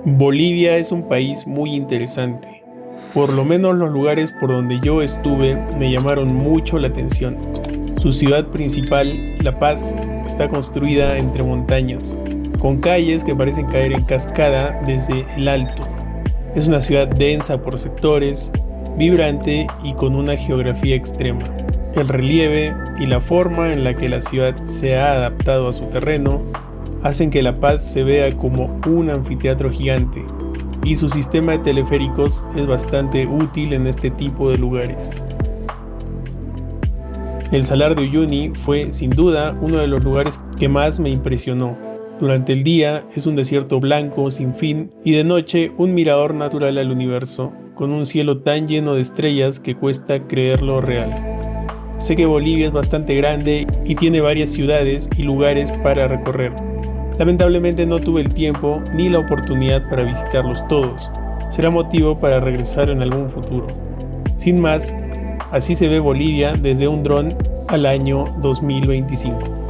Bolivia es un país muy interesante. Por lo menos los lugares por donde yo estuve me llamaron mucho la atención. Su ciudad principal, La Paz, está construida entre montañas, con calles que parecen caer en cascada desde el alto. Es una ciudad densa por sectores, vibrante y con una geografía extrema. El relieve y la forma en la que la ciudad se ha adaptado a su terreno hacen que La Paz se vea como un anfiteatro gigante, y su sistema de teleféricos es bastante útil en este tipo de lugares. El Salar de Uyuni fue, sin duda, uno de los lugares que más me impresionó. Durante el día es un desierto blanco sin fin y de noche un mirador natural al universo, con un cielo tan lleno de estrellas que cuesta creerlo real. Sé que Bolivia es bastante grande y tiene varias ciudades y lugares para recorrer. Lamentablemente no tuve el tiempo ni la oportunidad para visitarlos todos. Será motivo para regresar en algún futuro. Sin más, así se ve Bolivia desde un dron al año 2025.